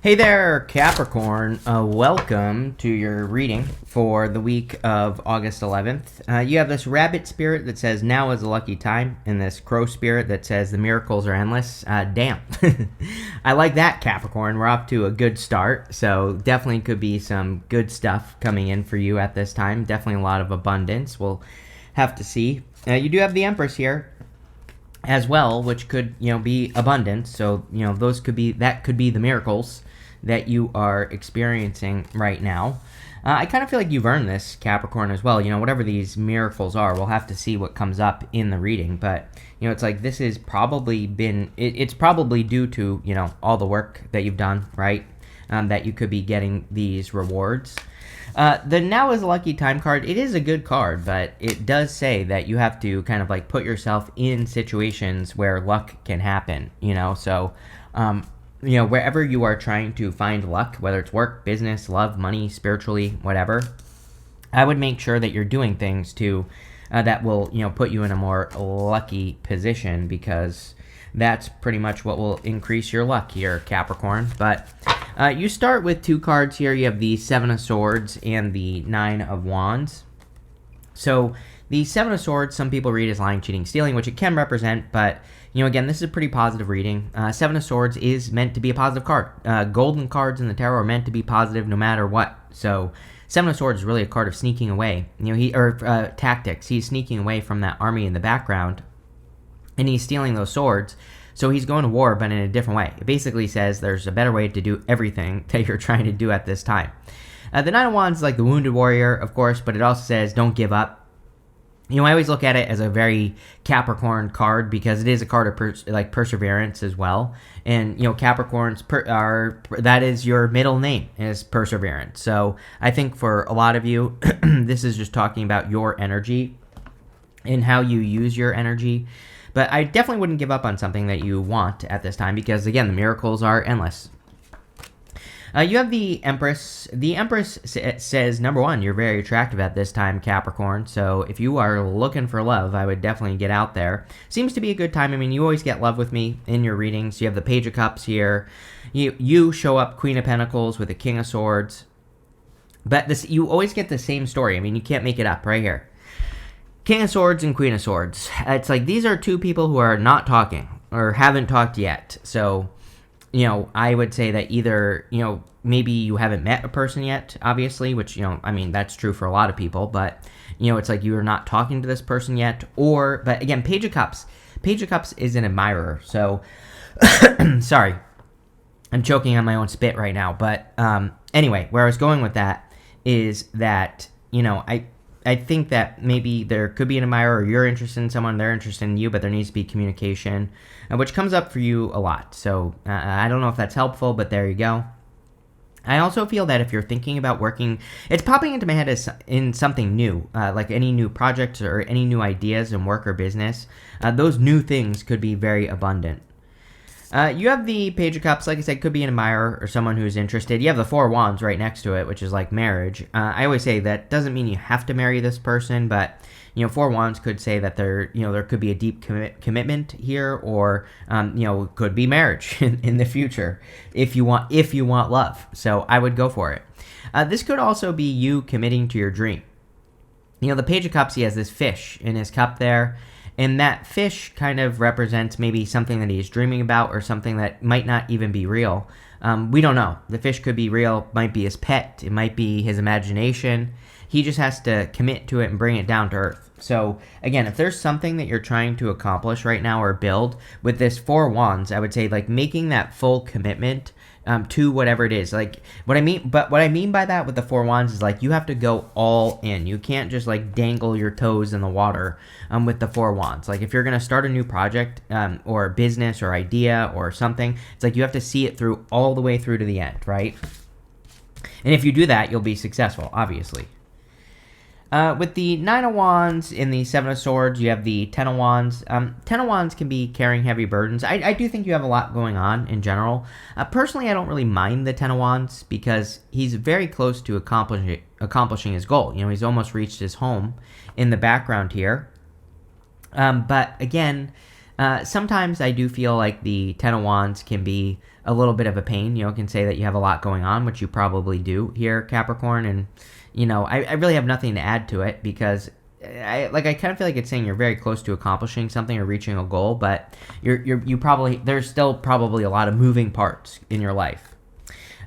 Hey there, Capricorn. Welcome to your reading for the week of August 11th. You have this rabbit spirit that says now is a lucky time, and this crow spirit that says the miracles are endless. Damn. I like that, Capricorn. We're off to a good start, so definitely could be some good stuff coming in for you at this time. Definitely a lot of abundance. We'll have to see. You do have the Empress here as well, which could be abundance. So those could be the miracles that you are experiencing right now. I kind of feel like you've earned this, Capricorn, as well. Whatever these miracles are, we'll have to see what comes up in the reading. But it's like this has probably been it's probably due to all the work that you've done, right? That you could be getting these rewards. The Now is a Lucky Time card, it is a good card, but it does say that you have to kind of like put yourself in situations where luck can happen, so, wherever you are trying to find luck, whether it's work, business, love, money, spiritually, whatever, I would make sure that you're doing things that will, put you in a more lucky position, because that's pretty much what will increase your luck here, Capricorn. But you start with two cards here. You have the Seven of Swords and the Nine of Wands. So the Seven of Swords, some people read as lying, cheating, stealing, which it can represent, but again, this is a pretty positive reading. Seven of Swords is meant to be a positive card. Golden cards in the tarot are meant to be positive no matter what. So Seven of Swords is really a card of sneaking away. Tactics. He's sneaking away from that army in the background, and he's stealing those swords. So he's going to war, but in a different way. It basically says there's a better way to do everything that you're trying to do at this time. The Nine of Wands is like the wounded warrior, of course, but it also says don't give up. I always look at it as a very Capricorn card, because it is a card of perseverance as well. And, Capricorns that is your middle name, is perseverance. So I think for a lot of you, this is just talking about your energy and how you use your energy. But I definitely wouldn't give up on something that you want at this time, because, again, the miracles are endless. You have the Empress. The Empress says, number one, you're very attractive at this time, Capricorn. So if you are looking for love, I would definitely get out there. Seems to be a good time. I mean, you always get love with me in your readings. You have the Page of Cups here. You show up Queen of Pentacles with the King of Swords. But you always get the same story. I mean, you can't make it up right here. King of Swords and Queen of Swords. It's like these are two people who are not talking or haven't talked yet. So, I would say that either, maybe you haven't met a person yet, obviously, which, I mean, that's true for a lot of people. But, it's like you're not talking to this person yet. But again, Page of Cups. Page of Cups is an admirer. So, sorry. I'm choking on my own spit right now. But anyway, where I was going with that is that, I think that maybe there could be an admirer, or you're interested in someone, they're interested in you, but there needs to be communication, which comes up for you a lot. So I don't know if that's helpful, but there you go. I also feel that if you're thinking about working, it's popping into my head as in something new, like any new projects or any new ideas in work or business. Those new things could be very abundant. You have the Page of Cups, like I said, could be an admirer or someone who's interested. You have the Four of Wands right next to it, which is like marriage. I always say that doesn't mean you have to marry this person, but Four of Wands could say that there could be a deep commitment here, or could be marriage in the future if you want love. So I would go for it. This could also be you committing to your dream. The Page of Cups, he has this fish in his cup there. And that fish kind of represents maybe something that he's dreaming about, or something that might not even be real. We don't know. The fish could be real, might be his pet, it might be his imagination. He just has to commit to it and bring it down to earth. So, again, if there's something that you're trying to accomplish right now or build, with this Four of Wands, I would say, like, making that full commitment to whatever it is. Like, what I mean by that with the Four of Wands is, like, you have to go all in. You can't just, like, dangle your toes in the water with the Four of Wands. Like, if you're going to start a new project or business or idea or something, it's like you have to see it through all the way through to the end, right? And if you do that, you'll be successful, obviously. With the Nine of Wands and the Seven of Swords, you have the Ten of Wands. Ten of Wands can be carrying heavy burdens. I do think you have a lot going on in general. Personally, I don't really mind the Ten of Wands, because he's very close to accomplishing his goal. He's almost reached his home in the background here. But again, Sometimes I do feel like the Ten of Wands can be a little bit of a pain. It can say that you have a lot going on, which you probably do here, Capricorn. And, I really have nothing to add to it because I kind of feel like it's saying you're very close to accomplishing something or reaching a goal, but there's still probably a lot of moving parts in your life.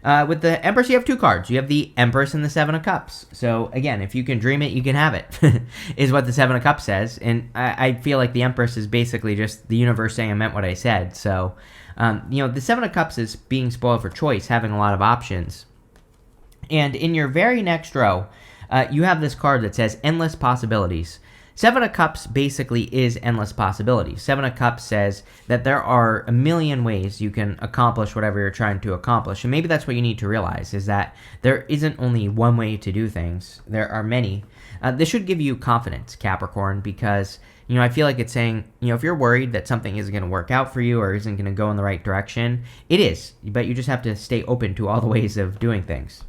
With the Empress, you have two cards. You have the Empress and the Seven of Cups. So, again, if you can dream it, you can have it, is what the Seven of Cups says. And I feel like the Empress is basically just the universe saying I meant what I said. So, the Seven of Cups is being spoiled for choice, having a lot of options. And in your very next row, you have this card that says Endless Possibilities. Seven of Cups basically is endless possibilities. Seven of Cups says that there are a million ways you can accomplish whatever you're trying to accomplish. And maybe that's what you need to realize, is that there isn't only one way to do things. There are many. This should give you confidence, Capricorn, because, I feel like it's saying, if you're worried that something isn't going to work out for you or isn't going to go in the right direction, it is. But you just have to stay open to all the ways of doing things.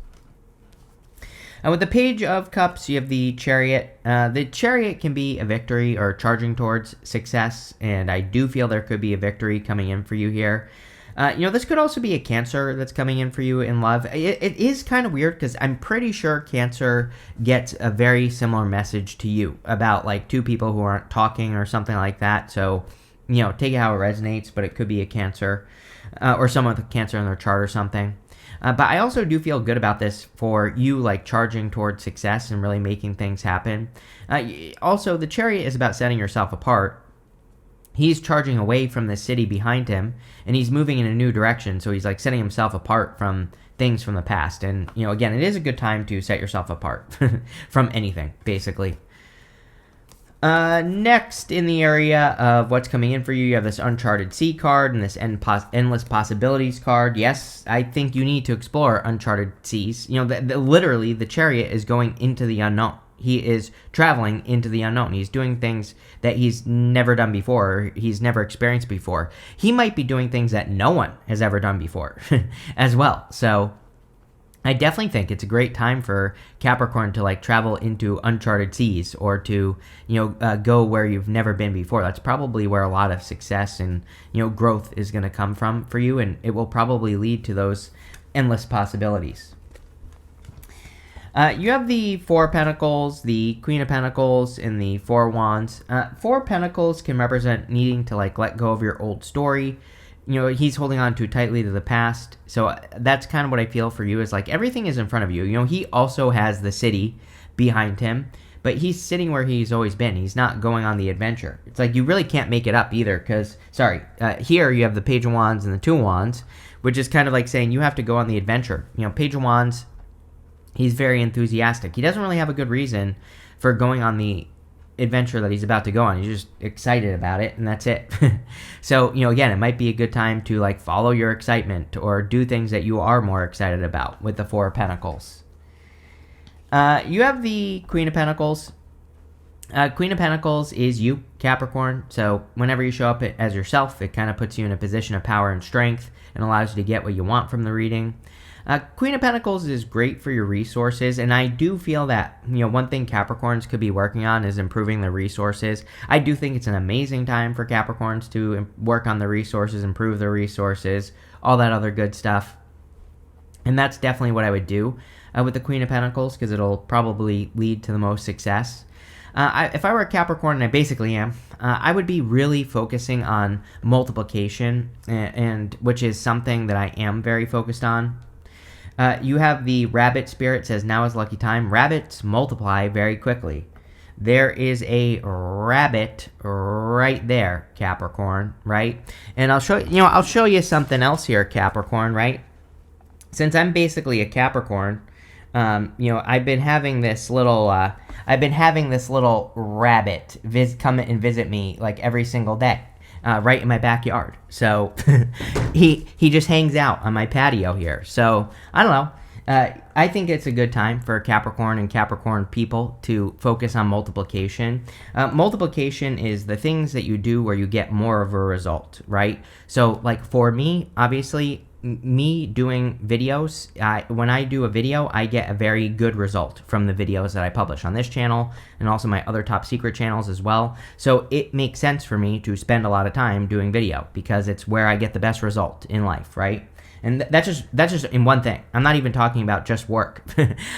And with the Page of Cups, you have the Chariot. The Chariot can be a victory or charging towards success, and I do feel there could be a victory coming in for you here. This could also be a Cancer that's coming in for you in love. It is kind of weird because I'm pretty sure Cancer gets a very similar message to you about like two people who aren't talking or something like that. So, take it how it resonates, but it could be a Cancer or someone with a Cancer in their chart or something. But I also do feel good about this for you, like charging towards success and really making things happen. Also, the Chariot is about setting yourself apart. He's charging away from the city behind him, and he's moving in a new direction. So he's like setting himself apart from things from the past. And, again, it is a good time to set yourself apart from anything, basically. Next, in the area of what's coming in for you, you have this Uncharted Sea card and this Endless Possibilities card. Yes, I think you need to explore uncharted seas. Literally, the Chariot is going into the unknown. He is traveling into the unknown. He's doing things that he's never done before, or he's never experienced before. He might be doing things that no one has ever done before as well. So I definitely think it's a great time for Capricorn to like travel into uncharted seas or to, go where you've never been before. That's probably where a lot of success and, growth is going to come from for you. And it will probably lead to those endless possibilities. You have the Four of Pentacles, the Queen of Pentacles, and the Four of Wands. Four of Pentacles can represent needing to like let go of your old story. He's holding on too tightly to the past. So that's kind of what I feel for you, is like everything is in front of you. He also has the city behind him, but he's sitting where he's always been. He's not going on the adventure. It's like you really can't make it up either because, here you have the Page of Wands and the Two of Wands, which is kind of like saying you have to go on the adventure. Page of Wands, he's very enthusiastic. He doesn't really have a good reason for going on the adventure that he's about to go on. He's just excited about it, and that's it. So, again, it might be a good time to like follow your excitement or do things that you are more excited about with the Four of Pentacles. You have the Queen of Pentacles. Queen of Pentacles is you, Capricorn. So whenever you show up as yourself, it kind of puts you in a position of power and strength and allows you to get what you want from the reading. Queen of Pentacles is great for your resources, and I do feel that, one thing Capricorns could be working on is improving their resources. I do think it's an amazing time for Capricorns to work on their resources, improve their resources, all that other good stuff. And that's definitely what I would do with the Queen of Pentacles, because it'll probably lead to the most success. If I were a Capricorn, and I basically am, I would be really focusing on multiplication, and which is something that I am very focused on. You have the Rabbit Spirit, says now is lucky time. Rabbits multiply very quickly. There is a rabbit right there, Capricorn, right? And I'll show you something else here, Capricorn, right? Since I'm basically a Capricorn, I've been having this little rabbit come and visit me like every single day. Right in my backyard. So he just hangs out on my patio here. So I don't know. I think it's a good time for Capricorn and Capricorn people to focus on multiplication. Multiplication is the things that you do where you get more of a result, right? So like for me, obviously, me doing videos, when I do a video, I get a very good result from the videos that I publish on this channel and also my other top secret channels as well. So it makes sense for me to spend a lot of time doing video because it's where I get the best result in life, right? And that's just in one thing. I'm not even talking about just work.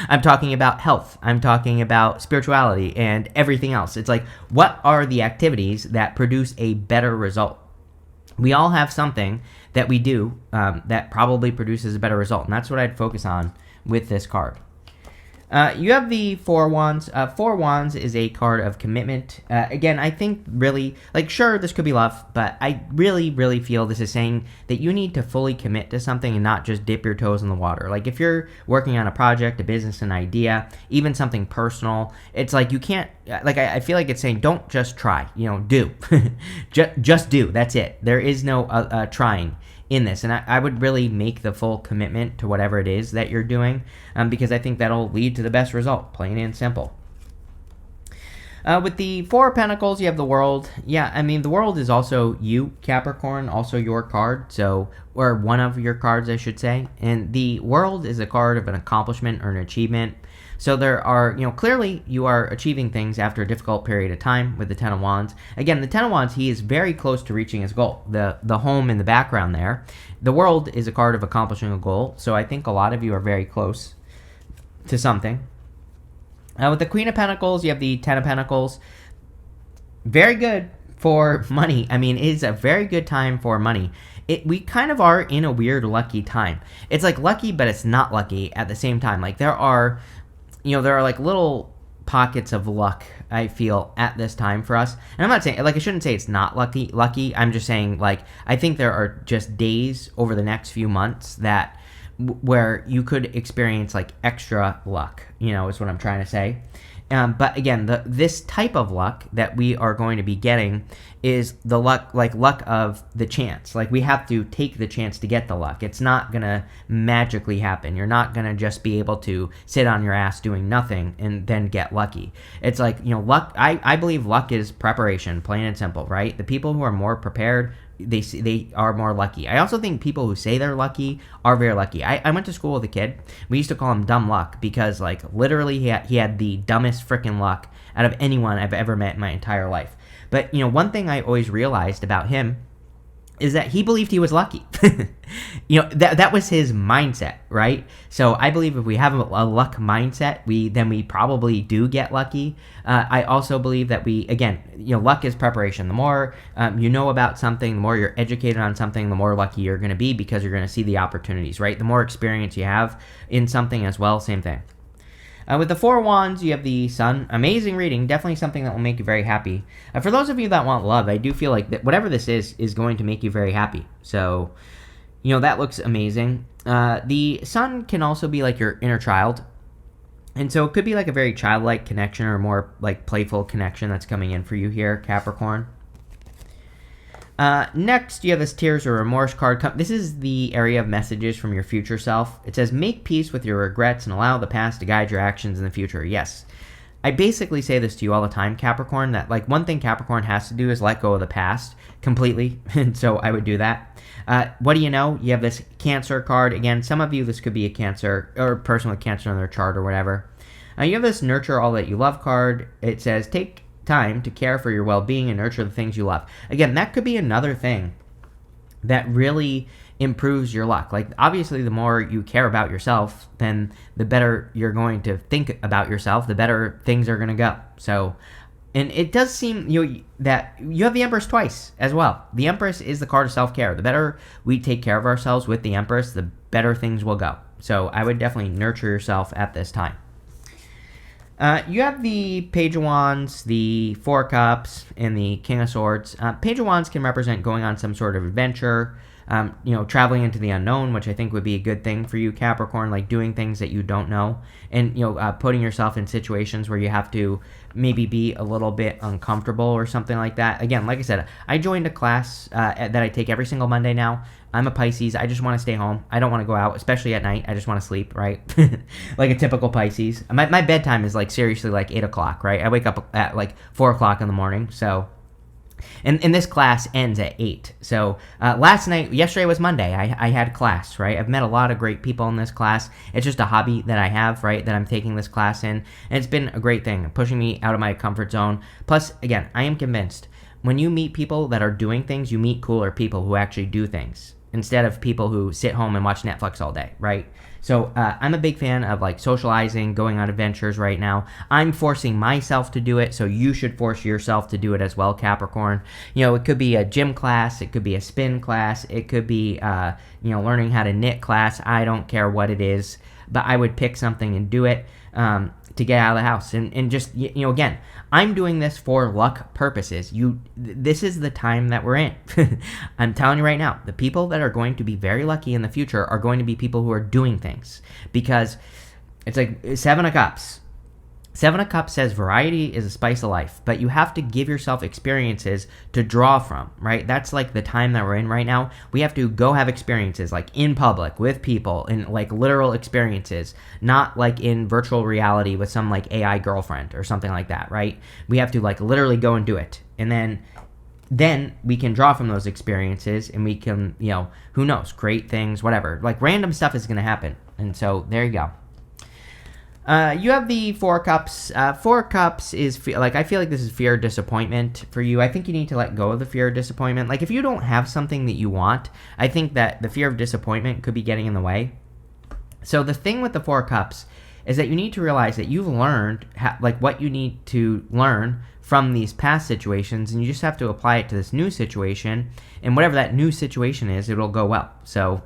I'm talking about health. I'm talking about spirituality and everything else. It's like, what are the activities that produce a better result? We all have something that we do that probably produces a better result, and that's what I'd focus on with this card. You have the Four Wands. Four Wands is a card of commitment. Again, I think really, like, sure, this could be love, but I really, really feel this is saying that you need to fully commit to something and not just dip your toes in the water. Like, if you're working on a project, a business, an idea, even something personal, it's like you can't, like, I feel like it's saying don't just try, do. just do. That's it. There is no trying in this, and I would really make the full commitment to whatever it is that you're doing, because I think that'll lead to the best result, plain and simple. With the Four of Pentacles, you have the World. Yeah, I mean, the World is also you, Capricorn, also your card, or one of your cards, I should say, and the World is a card of an accomplishment or an achievement. So there are, clearly you are achieving things after a difficult period of time with the Ten of Wands. Again, the Ten of Wands, he is very close to reaching his goal. The home in the background there. The World is a card of accomplishing a goal. So I think a lot of you are very close to something. With the Queen of Pentacles, you have the Ten of Pentacles. Very good for money. I mean, it is a very good time for money. We kind of are in a weird lucky time. It's like lucky, but it's not lucky at the same time. Like there are like little pockets of luck, I feel, at this time for us. And I'm not saying, like, I shouldn't say it's not lucky. I'm just saying, like, I think there are just days over the next few months that where you could experience, like, extra luck, is what I'm trying to say. But again, this type of luck that we are going to be getting is the luck of the chance. Like, we have to take the chance to get the luck. It's not going to magically happen. You're not going to just be able to sit on your ass doing nothing and then get lucky. It's like, luck. I believe luck is preparation, plain and simple, right? The people who are more prepared, they are more lucky. I also think people who say they're lucky are very lucky. I went to school with a kid. We used to call him Dumb Luck because, like, literally he had the dumbest freaking luck out of anyone I've ever met in my entire life. But, one thing I always realized about him is that he believed he was lucky. That was his mindset, right? So I believe if we have a luck mindset, then we probably do get lucky. I also believe that luck is preparation. The more you know about something, the more you're educated on something, the more lucky you're going to be because you're going to see the opportunities, right? The more experience you have in something as well, same thing. With the Four of Wands, you have the Sun. Amazing reading. Definitely something that will make you very happy. For those of you that want love, I do feel like that whatever this is going to make you very happy. So, that looks amazing. The Sun can also be like your inner child. And so it could be like a very childlike connection or more like playful connection that's coming in for you here, Capricorn. Next, you have this Tears or Remorse card. This is the area of messages from your future self. It says, make peace with your regrets and allow the past to guide your actions in the future. Yes. I basically say this to you all the time, Capricorn, that like one thing Capricorn has to do is let go of the past completely. And so I would do that. What do you know? You have this Cancer card. Again, some of you, this could be a Cancer or a person with Cancer on their chart or whatever. You have this Nurture All That You Love card. It says, take time to care for your well-being and nurture the things you love. Again, that could be another thing that really improves your luck. Like, obviously, the more you care about yourself, then the better you're going to think about yourself, the better things are going to go. So, and it does seem that you have the Empress twice as well. The Empress is the card of self-care. The better we take care of ourselves with the Empress, the better things will go. So I would definitely nurture yourself at this time. You have the Page of Wands, the Four of Cups, and the King of Swords. Page of Wands can represent going on some sort of adventure, traveling into the unknown, which I think would be a good thing for you, Capricorn, like doing things that you don't know and, putting yourself in situations where you have to maybe be a little bit uncomfortable or something like that. Again, like I said, I joined a class that I take every single Monday now. I'm a Pisces. I just want to stay home. I don't want to go out, especially at night. I just want to sleep, right? Like a typical Pisces. My bedtime is like seriously like 8 o'clock, right? I wake up at like 4 o'clock in the morning. So And this class ends at 8. So yesterday was Monday. I had class, right? I've met a lot of great people in this class. It's just a hobby that I have, right, that I'm taking this class in. And it's been a great thing, pushing me out of my comfort zone. Plus, again, I am convinced when you meet people that are doing things, you meet cooler people who actually do things instead of people who sit home and watch Netflix all day, right? So I'm a big fan of like socializing, going on adventures right now. I'm forcing myself to do it, so you should force yourself to do it as well, Capricorn. You know, it could be a gym class, it could be a spin class, it could be, learning how to knit class. I don't care what it is, but I would pick something and do it to get out of the house. And just, again, I'm doing this for luck purposes. This is the time that we're in. I'm telling you right now, the people that are going to be very lucky in the future are going to be people who are doing things. Because it's like 7 of Cups. 7 of Cups says variety is a spice of life, but you have to give yourself experiences to draw from, right? That's like the time that we're in right now. We have to go have experiences like in public with people, in like literal experiences, not like in virtual reality with some like AI girlfriend or something like that, right? We have to like literally go and do it. And then we can draw from those experiences and we can, who knows, create things, whatever. Like random stuff is going to happen. And so there you go. You have the 4 Cups. 4 Cups is I feel like this is fear, disappointment for you. I think you need to let go of the fear of disappointment. Like if you don't have something that you want, I think that the fear of disappointment could be getting in the way. So the thing with the 4 Cups is that you need to realize that you've learned what you need to learn from these past situations, and you just have to apply it to this new situation, and whatever that new situation is, it'll go well. So,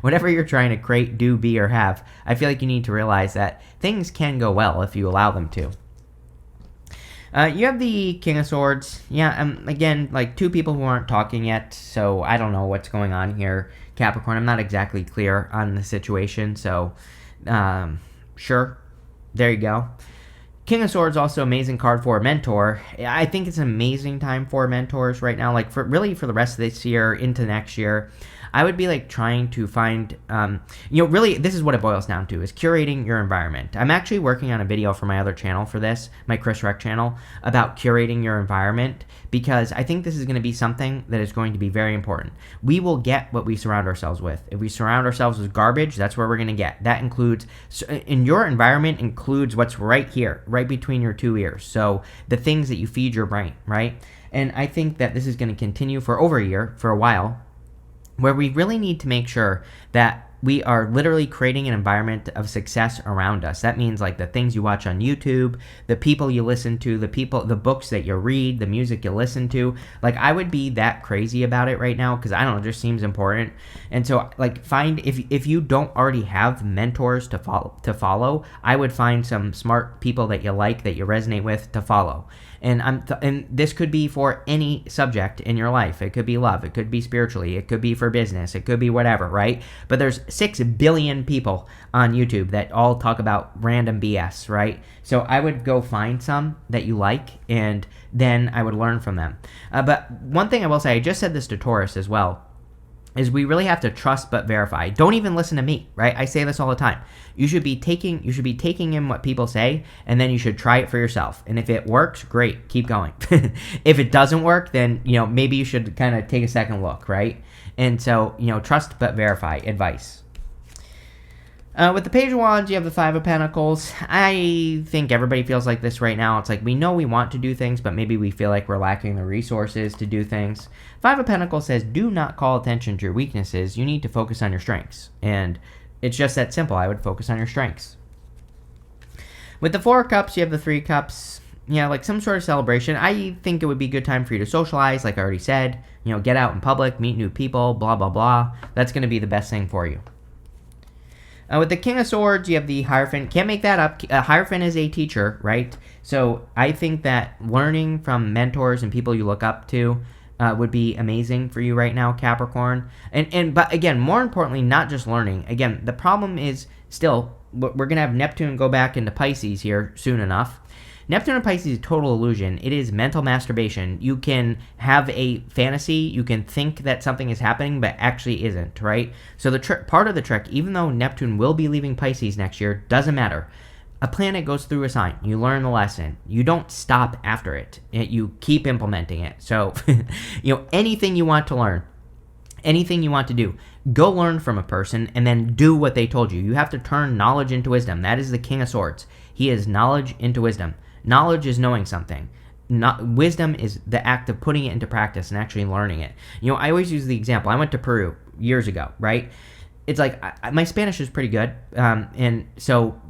whatever you're trying to create, do, be, or have, I feel like you need to realize that things can go well if you allow them to. You have the King of Swords. Yeah, again, like 2 people who aren't talking yet, so I don't know what's going on here, Capricorn. I'm not exactly clear on the situation, so sure, there you go. King of Swords also amazing card for a mentor. I think it's an amazing time for mentors right now, like for the rest of this year into next year. I would be like trying to find, really this is what it boils down to, is curating your environment. I'm actually working on a video for my other channel for this, my Chris Rec channel, about curating your environment, because I think this is going to be something that is going to be very important. We will get what we surround ourselves with. If we surround ourselves with garbage, that's where we're going to get. That includes, in your environment includes what's right here, right between your 2 ears. So the things that you feed your brain, right? And I think that this is going to continue for over a year, for a while, where we really need to make sure that we are literally creating an environment of success around us. That means like the things you watch on YouTube, the people you listen to, the books that you read, the music you listen to. Like I would be that crazy about it right now because I don't know, it just seems important. And so like find, if you don't already have mentors to follow, I would find some smart people that you like, that you resonate with, to follow. And this could be for any subject in your life. It could be love. It could be spiritually. It could be for business. It could be whatever, right? But there's 6 billion people on YouTube that all talk about random BS, right? So I would go find some that you like, and then I would learn from them. But one thing I will say, I just said this to Taurus as well, is we really have to trust but verify. Don't even listen to me, right? I say this all the time. You should be taking in what people say, and then you should try it for yourself. And if it works, great, keep going. If it doesn't work, then maybe you should kind of take a second look, right? And so trust but verify advice. With the Page of Wands, you have the 5 of Pentacles. I think everybody feels like this right now. It's like we know we want to do things, but maybe we feel like we're lacking the resources to do things. 5 of Pentacles says, do not call attention to your weaknesses. You need to focus on your strengths. And it's just that simple. I would focus on your strengths. With the 4 of Cups, you have the 3 Cups. Yeah, like some sort of celebration. I think it would be a good time for you to socialize, like I already said. Get out in public, meet new people, blah, blah, blah. That's going to be the best thing for you. With the King of Swords, you have the Hierophant. Can't make that up. Hierophant is a teacher, right? So I think that learning from mentors and people you look up to would be amazing for you right now, Capricorn. But again, more importantly, not just learning. Again, the problem is still, we're going to have Neptune go back into Pisces here soon enough. Neptune and Pisces is total illusion. It is mental masturbation. You can have a fantasy, you can think that something is happening, but actually isn't, right? So the part of the trick, even though Neptune will be leaving Pisces next year, doesn't matter. A planet goes through a sign. You learn the lesson. You don't stop after it. You keep implementing it. So, anything you want to learn, anything you want to do, go learn from a person and then do what they told you. You have to turn knowledge into wisdom. That is the King of Swords. He is knowledge into wisdom. Knowledge is knowing something. Wisdom is the act of putting it into practice and actually learning it. I always use the example. I went to Peru years ago, right? It's like my Spanish is pretty good, and so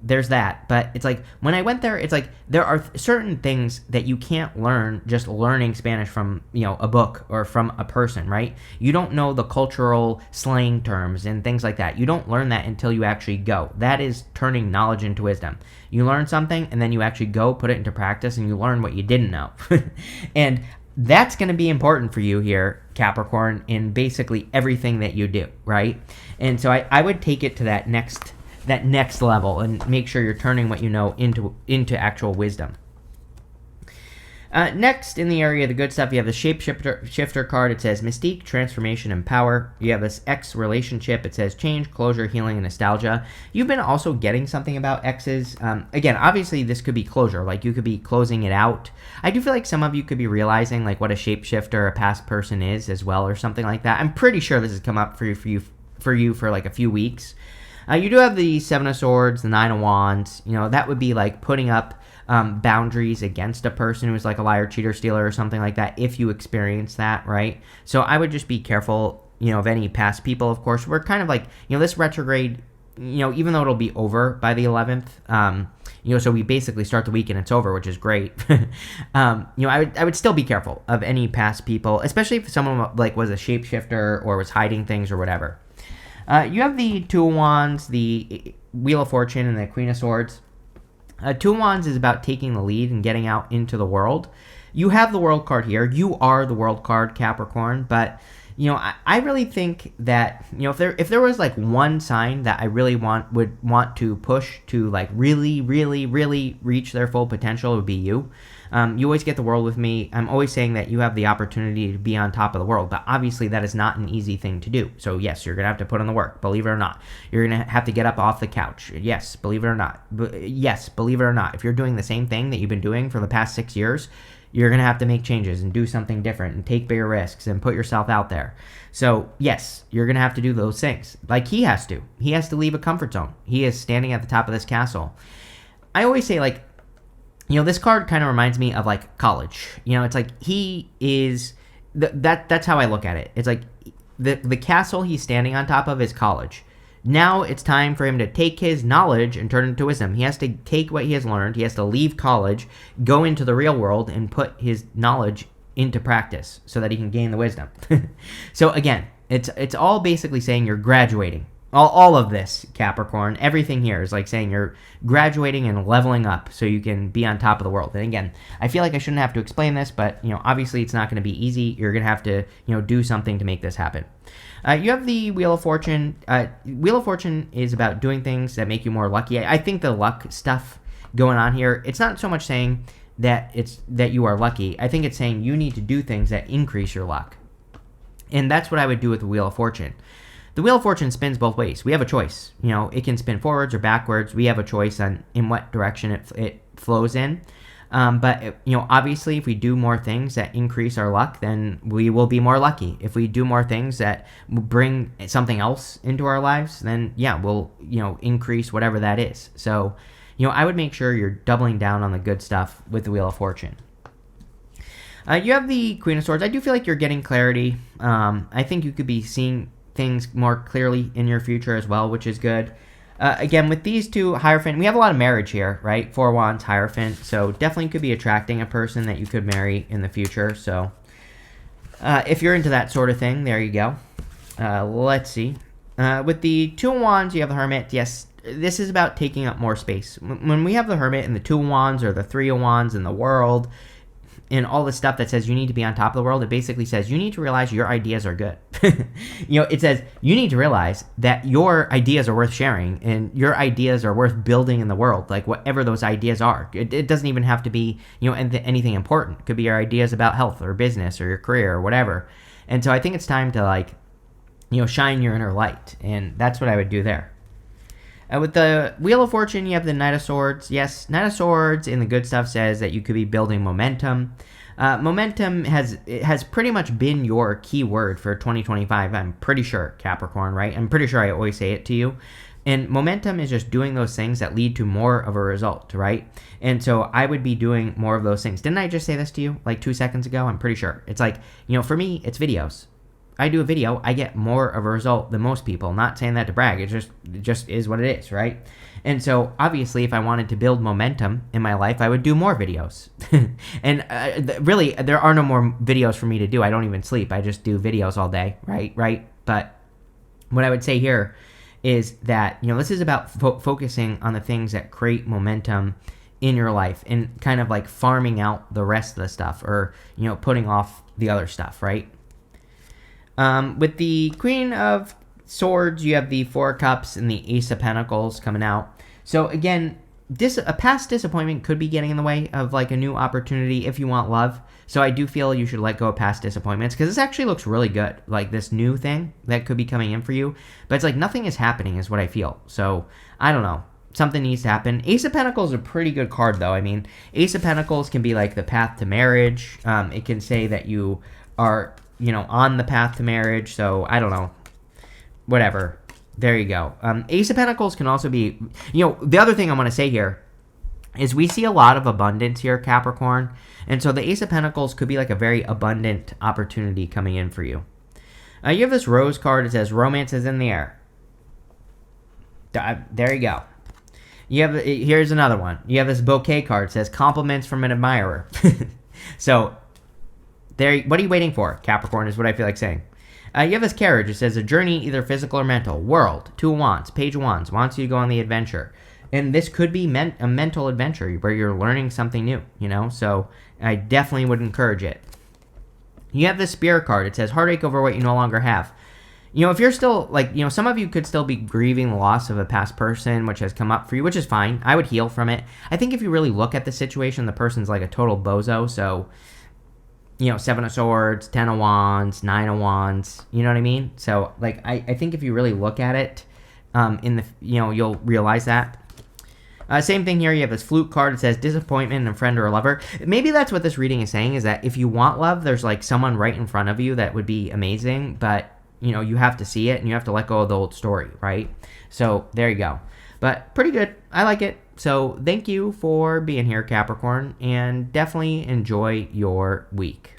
there's that. But it's like when I went there, it's like there are certain things that you can't learn just learning Spanish from a book or from a person, right? You don't know the cultural slang terms and things like that. You don't learn that until you actually go. That is turning knowledge into wisdom. You learn something and then you actually go put it into practice and you learn what you didn't know. And that's going to be important for you here, Capricorn, in basically everything that you do, right? And so I would take it to that next level and make sure you're turning what you know into actual wisdom. Next, in the area of the good stuff, you have the Shapeshifter card. It says Mystique, Transformation, and Power. You have this X relationship. It says Change, Closure, Healing, and Nostalgia. You've been also getting something about X's. Again, obviously, this could be closure. Like, you could be closing it out. I do feel like some of you could be realizing, like, what a shapeshifter, a past person is as well, or something like that. I'm pretty sure this has come up for you for like a few weeks. You do have the Seven of Swords, the Nine of Wands. That would be like putting up boundaries against a person who's like a liar, cheater, stealer, or something like that, if you experience that, right? So I would just be careful, of any past people, of course. We're kind of like, this retrograde, even though it'll be over by the 11th, so we basically start the week and it's over, which is great. I would still be careful of any past people, especially if someone like was a shapeshifter or was hiding things or whatever. You have the Two of Wands, the Wheel of Fortune, and the Queen of Swords. Two of Wands is about taking the lead and getting out into the world. You have the World card here. You are the World card, Capricorn. But, I really think that, if there was like one sign that I really would want to push to like really, really, really reach their full potential, it would be you. You always get the world with me. I'm always saying that you have the opportunity to be on top of the world, but obviously that is not an easy thing to do. So yes, you're going to have to put in the work, believe it or not. You're going to have to get up off the couch. Yes, believe it or not. Yes, believe it or not. If you're doing the same thing that you've been doing for the past 6 years, you're going to have to make changes and do something different and take bigger risks and put yourself out there. So yes, you're going to have to do those things. Like he has to. He has to leave a comfort zone. He is standing at the top of this castle. I always say, like, this card kind of reminds me of like college. It's like he is that's how I look at it. It's like the castle he's standing on top of is college. Now it's time for him to take his knowledge and turn it into wisdom. He has to take what he has learned. He has to leave college, go into the real world, and put his knowledge into practice so that he can gain the wisdom. So again, it's all basically saying you're graduating. All of this, Capricorn, everything here is like saying you're graduating and leveling up so you can be on top of the world. And again, I feel like I shouldn't have to explain this, but obviously it's not going to be easy. You're going to have to do something to make this happen. You have the Wheel of Fortune. Wheel of Fortune is about doing things that make you more lucky. I think the luck stuff going on here, it's not so much saying that you are lucky. I think it's saying you need to do things that increase your luck. And that's what I would do with the Wheel of Fortune. The Wheel of Fortune spins both ways. We have a choice. It can spin forwards or backwards. We have a choice on in what direction it flows in. But obviously, if we do more things that increase our luck, then we will be more lucky. If we do more things that bring something else into our lives, then yeah, we'll increase whatever that is. So, I would make sure you're doubling down on the good stuff with the Wheel of Fortune. You have the Queen of Swords. I do feel like you're getting clarity. I think you could be seeing things more clearly in your future as well, which is good. Again, with these two, Hierophant, we have a lot of marriage here, right? Four Wands, Hierophant. So definitely could be attracting a person that you could marry in the future. So if you're into that sort of thing, there you go. Let's see. With the Two of Wands, you have the Hermit. Yes, this is about taking up more space. When we have the Hermit and the Two of Wands or the Three of Wands in the world, and all the stuff that says you need to be on top of the world, it basically says you need to realize your ideas are good. It says you need to realize that your ideas are worth sharing and your ideas are worth building in the world, like whatever those ideas are. It doesn't even have to be, anything important. It could be your ideas about health or business or your career or whatever. And so I think it's time to shine your inner light. And that's what I would do there. With the Wheel of Fortune, you have the Knight of Swords. Yes, Knight of Swords in the good stuff says that you could be building momentum. Momentum has pretty much been your key word for 2025. I'm pretty sure, Capricorn, right? I'm pretty sure I always say it to you. And momentum is just doing those things that lead to more of a result, right? And so I would be doing more of those things. Didn't I just say this to you like 2 seconds ago? I'm pretty sure. It's like, for me, it's videos. I do a video, I get more of a result than most people. Not saying that to brag. It just is what it is, right? And so obviously, if I wanted to build momentum in my life, I would do more videos. And really, there are no more videos for me to do. I don't even sleep. I just do videos all day, right? But what I would say here is that this is about focusing on the things that create momentum in your life and kind of like farming out the rest of the stuff, or putting off the other stuff, right? With the Queen of Swords, you have the Four of Cups and the Ace of Pentacles coming out. So again, a past disappointment could be getting in the way of like a new opportunity if you want love. So I do feel you should let go of past disappointments, because this actually looks really good. Like this new thing that could be coming in for you. But it's like nothing is happening is what I feel. So I don't know. Something needs to happen. Ace of Pentacles is a pretty good card though. I mean, Ace of Pentacles can be like the path to marriage. It can say that you are on the path to marriage. So I don't know. Whatever. There you go. Ace of Pentacles can also be, the other thing I want to say here is we see a lot of abundance here, Capricorn. And so the Ace of Pentacles could be like a very abundant opportunity coming in for you. You have this Rose card. It says romance is in the air. There you go. Here's another one. You have this Bouquet card. It says compliments from an admirer. So what are you waiting for, Capricorn, is what I feel like saying. You have this Carriage. It says a journey, either physical or mental. World, Two of Wands, Page of Wands, wants you to go on the adventure. And this could be a mental adventure where you're learning something new, So I definitely would encourage it. You have this Spirit card. It says heartache over what you no longer have. If you're still, some of you could still be grieving the loss of a past person, which has come up for you, which is fine. I would heal from it. I think if you really look at the situation, the person's like a total bozo, so... Seven of Swords, 10 of Wands, 9 of Wands, you know what I mean? So, I think if you really look at it, you'll realize that. Same thing here, you have this Flute card. It says disappointment in a friend or a lover. Maybe that's what this reading is saying, is that if you want love, there's, someone right in front of you that would be amazing, but, you have to see it, and you have to let go of the old story, right? So, there you go. But, pretty good. I like it. So, thank you for being here, Capricorn, and definitely enjoy your week.